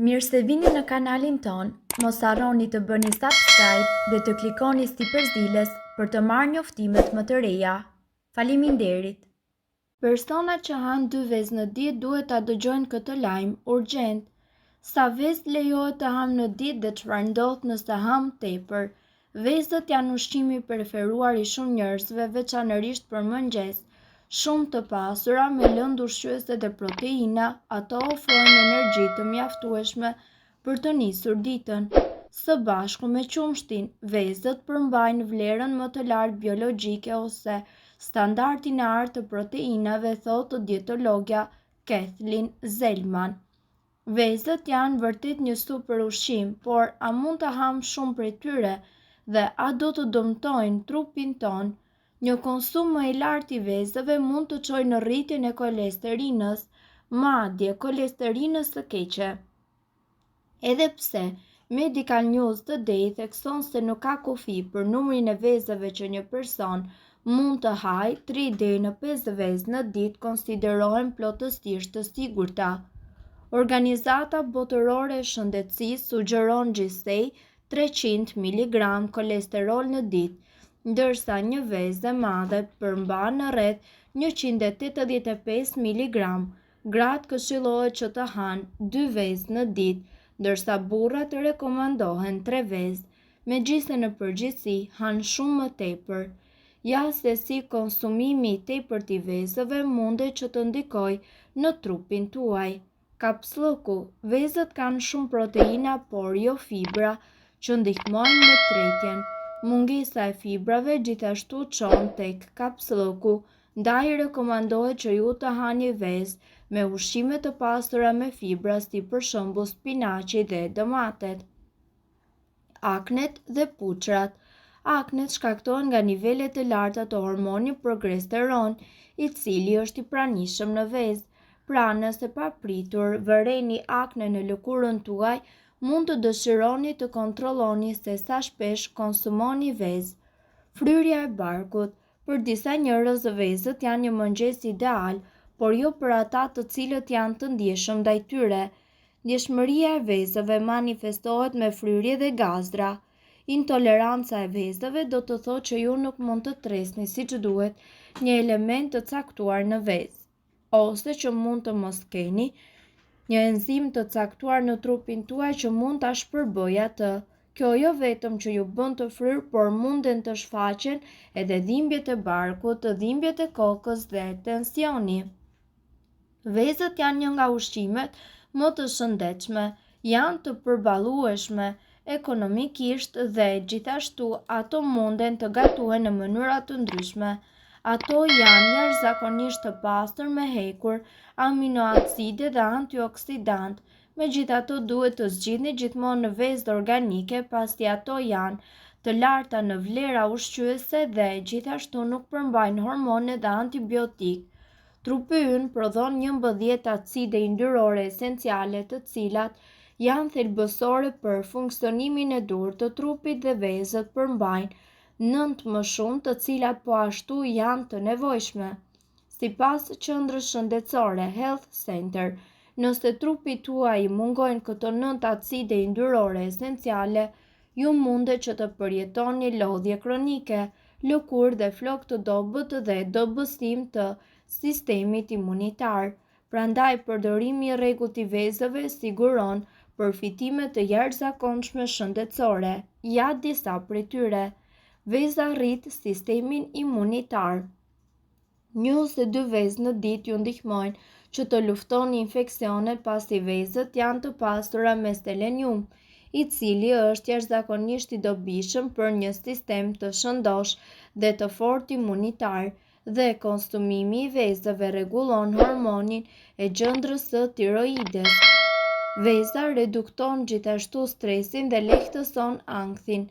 Mirë se vini në kanalin ton, mos harroni të bëni subscribe dhe të klikoni si përzdiles për të marrë njoftimet më të reja. Faleminderit! Personat që hanë 2 vezë në ditë duhet ta dëgjojnë këtë lajm urgjent. Sa vezë lejohet të ham në ditë dhe çfarë ndodh nëse ham tepër? Vezët janë ushqimi i preferuar i shumë njerëzve, veçanërisht për mëngjes. Shumë të pasura me lëndë ushqyese dhe proteina, ato ofrojnë energji të mjaftueshme për të nisur ditën. Së bashku me qumshtin, vezët përmbajnë vlerën më të lartë biologjike ose standardin e lartë të proteinave, thotë dietologja Kathleen Zellman. Vezët janë vërtet një super ushqim, por a mund të ham shumë prej tyre dhe a do të dëmtojnë trupin ton? Një konsum më i lartë i vezëve mund të çojë në rritjen e kolesterinës, madje kolesterinës së keqe. Edhe pse Medical News Today thekson se nuk ka kufi për numrin e vezëve që një person mund të hajë, 3 deri në 5 vezë në ditë konsiderohen plotësisht të sigurta. Organizata Botërore e Shëndetësisë sugjeron gjithsej 300 mg kolesterol në ditë, ndërsa një vezë e madhe përmban rreth 185 mg. Gratë këshillohet që të hanë 2 vezë në ditë, ndërsa burrat rekomandohen 3 vezë. Megjithëse në përgjithësi hanë shumë më tepër. Ja se si konsumimi i tepërt i vezëve mundet që të ndikojë në trupin tuaj. Kapslloku: vezët kanë shumë proteina, por jo fibra, që ndihmojnë në tretjen. Mungesa e fibrave gjithashtu çon tek kapslloku, ndaj rekomandohet që ju të hani vezë me ushqime të pastura me fibra si për shembull spinaqi dhe domatet. Aknet dhe puçrat. Aknet shkaktohen nga nivelet e larta të hormonit progesteron, i cili është i pranishëm në vezë. Pra, nëse papritur vëreni akne në lëkurën tuaj, mund të dëshironi të kontrolloni se sa shpesh konsumoni vezë. Fryrja e barkut. Për disa njerëz vezët janë një mëngjes ideal, por jo për ata të cilët janë të ndjeshëm ndaj tyre. Ndjeshmëria e vezëve manifestohet me fryrje dhe gazra. Intoleranca e vezëve do të thotë që ju nuk mund të tresni siç duhet një element të caktuar në vezë, ose që mund të mos keni një enzim të caktuar në trupin tuaj që mund ta shpërbëjë atë. Kjo jo vetëm që ju bën të fryrë, por munden të shfaqen edhe dhimbjet e barkut, dhimbjet e kokës dhe tensioni. Vezët janë një nga ushqimet më të shëndetshme, janë të përballueshme ekonomikisht dhe gjithashtu ato munden të gatuhen në mënyra të ndryshme. Ato janë jashtëzakonisht të pastër me hekur, aminoacide dhe antioksidantë. Megjithatë duhet të zgjidhni gjithmonë në vezë organike, pasi ato janë të larta në vlera ushqyese dhe gjithashtu nuk përmbajnë hormone dhe antibiotik. Trupi ynë prodhon 11 acide yndyrore esenciale, të cilat janë thelbësore për funksionimin e duhur të trupit, dhe vezët përmbajnë 9 më shumë, të cilat po ashtu janë të nevojshme. Sipas qendrës shëndetësore Health Center, nëse trupit tuaj i mungojnë këto 9 acide yndyrore esenciale, ju mundet që të përjetoni lodhje kronike, lëkurë dhe flok të dobët dhe dobësim të sistemit imunitar. Prandaj përdorimi i rregullt i vezëve siguron përfitime të jashtëzakonshme shëndetësore. Ja disa prej tyre. Veza rrit sistemin imunitar. 1 ose 2 vezë në ditë ju ndihmojnë që të luftoni infeksionet, pasi vezët janë të pastura me selenium, i cili është jashtëzakonisht i dobishëm për një sistem të shëndosh dhe të fortë imunitar, dhe konsumimi i vezëve rregullon hormonin e gjendrës së tiroides. Veza redukton gjithashtu stresin dhe lehtëson ankthin.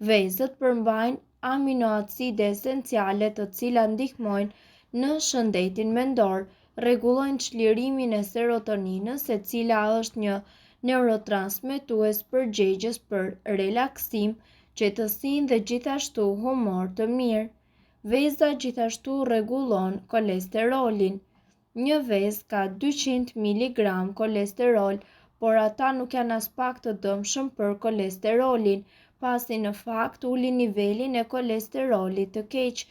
Vezët përmbajnë aminoacide esenciale, të cilat ndihmojnë në shëndetin mendor, rregullojnë çlirimin e serotoninës, e cila është një neurotransmetues përgjegjës për relaksim, qetësinë dhe gjithashtu humor të mirë. Veza gjithashtu rregullon kolesterolin. Një vezë ka 200 mg kolesterol, por ata nuk janë as pak të dëmshëm për kolesterolin, pasi në fakt ulin nivelin e kolesterolit të keq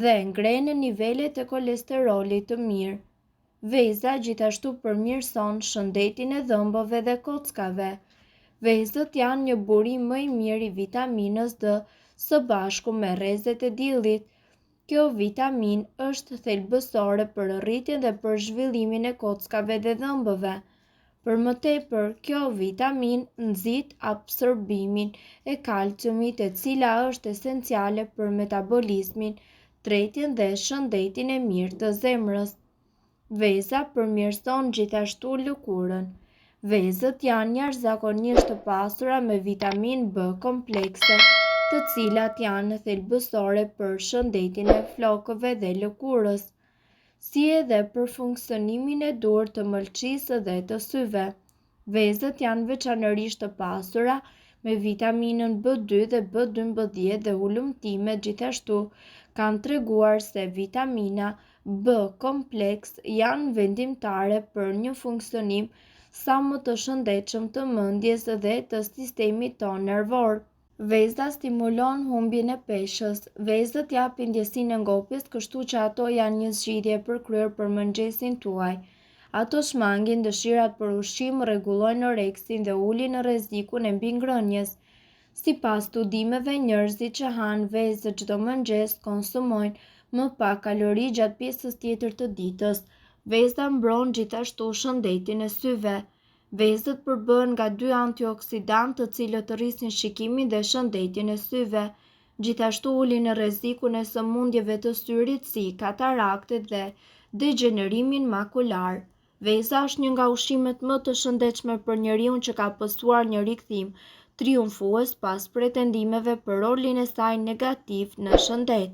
dhe ngrenë nivelet e kolesterolit të mirë. Veza gjithashtu përmirëson shëndetin e dhëmbëve dhe kockave. Vezët janë një burim më i mirë i vitaminës D së bashku me rrezet e diellit. Kjo vitamin është thelbësore për rritjen dhe për zhvillimin e kockave dhe dhëmbëve. Për më tepër, kjo vitamin nxit absorbimin e kalciumit, e cila është esenciale për metabolizmin, tretjen dhe shëndetin e mirë të zemrës. Veza përmirëson gjithashtu lëkurën. Vezët janë jashtëzakonisht të pasura me vitamin B komplekse, të cilat janë thelbësore për shëndetin e flokëve dhe lëkurës, si edhe për funksionimin e duhur të mëlçisë dhe të syve. Vezët janë veçanërisht të pasura me vitaminën B2 dhe B12 dhe ulëmtimet gjithashtu kanë treguar se vitamina B kompleks janë vendimtare për një funksionim sa më të shëndetshëm të mendjes dhe të sistemit tonë nervor. Veza stimulon humbjen e peshës. Vezët japin ndjesinë e ngopjes, kështu që ato janë një zgjidhje e përkryer për mëngjesin tuaj. Ato shmangin dëshirat për ushqim, rregullojnë oreksin dhe ulin rrezikun e mbingrënies. Sipas studimeve, njerëzit që hanë vezë çdo mëngjes konsumojnë më pak kalori gjatë pjesës tjetër të ditës. Veza mbron gjithashtu shëndetin e syve. Vezët përbëhen nga 2 antioksidantë, të cilët rrisin shikimin dhe shëndetin e syve. Gjithashtu ulin rrezikun e sëmundjeve të syrit si kataraktet dhe degenerimin makular. Veza është një nga ushqimet më të shëndetshme për njeriu që ka pësuar një rikthim triumfues pas pretendimeve për rolin e saj negativ në shëndet.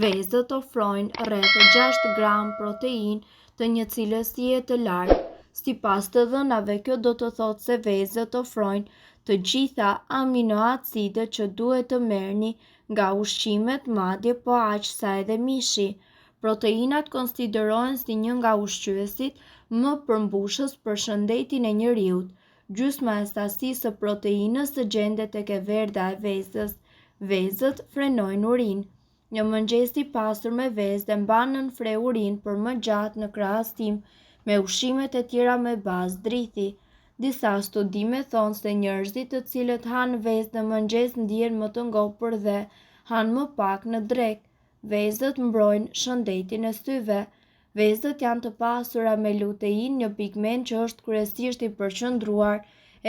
Vezët ofrojnë rreth 6 gram protein të një cilësie të lartë. Sipas të dhënave, kjo do të thotë se vezët ofrojnë të gjitha aminoacidet që duhet të merrni nga ushqimet, madje po aq sa edhe mishi. Proteinat konsiderohen si një nga ushqyesit më përmbushës për shëndetin e njeriut. Gjysma e sasisë së proteinës gjendet tek e verdha e vezës. Vezët frenojnë urinë. Një mëngjes i pasur me vezë mban nën fre urinë për më gjatë në krahasim me ushqimet e tjera me bazë drithi. Disa studime thonë se njerëzit të cilët hanë vezë në mëngjes ndihen më të ngopur dhe hanë më pak në drekë. Vezët mbrojnë shëndetin e syve. Vezët janë të pasura me lutein, një pigment që është kryesisht i përqendruar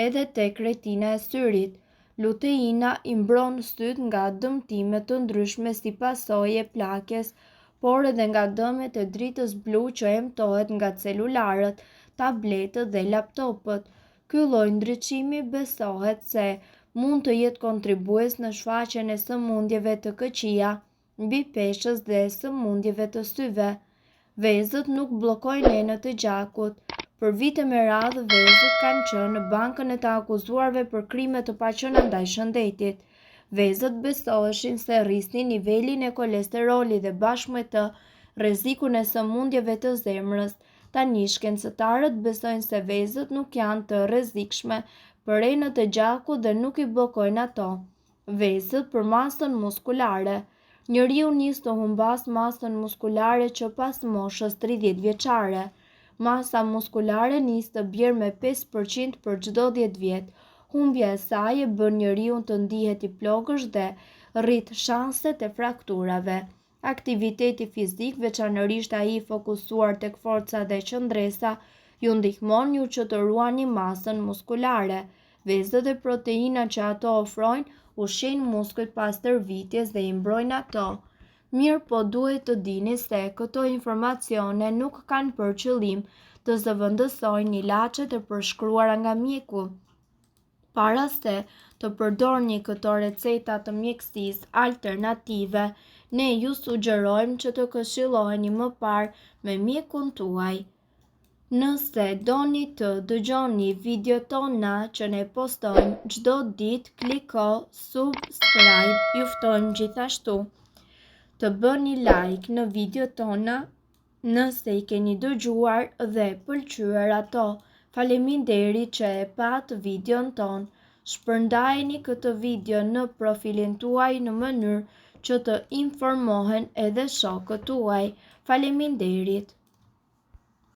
edhe tek retina e syrit. Luteina i mbron syt nga dëmtime të ndryshme si pasojë e plakjes, por edhe nga dëmet e dritës blu që emtohet nga celularët, tabletët dhe laptopët. Ky lloj ndriçimi besohet se mund të jetë kontribues në shfaqjen e sëmundjeve të këqija, mbi peshës dhe sëmundjeve të syve. Vezët nuk bllokojnë enët e gjakut. Për vite me radhë, vezët kanë qenë në bankën e të akuzuarve për krime të paqëna ndaj shëndetit. Vezët besoheshin se rrisnin nivelin e kolesterolit dhe bashkë me të rrezikun e sëmundjeve të zemrës. Tani shkencëtarët besojnë se vezët nuk janë të rrezikshme për enët e gjakut dhe nuk i bllokojnë ato. Vezët për masën muskulare. Njeriu nis të humbas masën muskulare që pas moshës 30 vjeçare. Masa muskulare nis të bjerë me 5% për çdo 10 vjet. Humbja e saj e bën njeriun të ndihet i plogësh dhe rrit shanset e frakturave. Aktiviteti fizik, veçanërisht ai i fokusuar tek forca dhe qëndresa, ju ndihmon ju që të ruani masën muskulare. Vezët dhe proteinat që ato ofrojnë ushqejnë muskujt pas tërvitjes dhe i mbrojnë ato. Mirë, po duhet të dini se këto informacione nuk kanë për qëllim të zëvendësojnë ilaçet e përshkruara nga mjeku. Para se të përdorni këto receta të mjekësisë alternative, ne ju sugjerojmë që të këshilloheni më parë me mjekun tuaj. Nëse doni të dëgjoni videot tona që ne postojmë çdo ditë, kliko subscribe. Ju ftojmë gjithashtu të bëni like në videot tona nëse i keni dëgjuar dhe pëlqyer ato. Faleminderit që e pat videon ton. Shpërndajeni këtë video në profilin tuaj në mënyrë që të informohen edhe shokët tuaj. Faleminderit.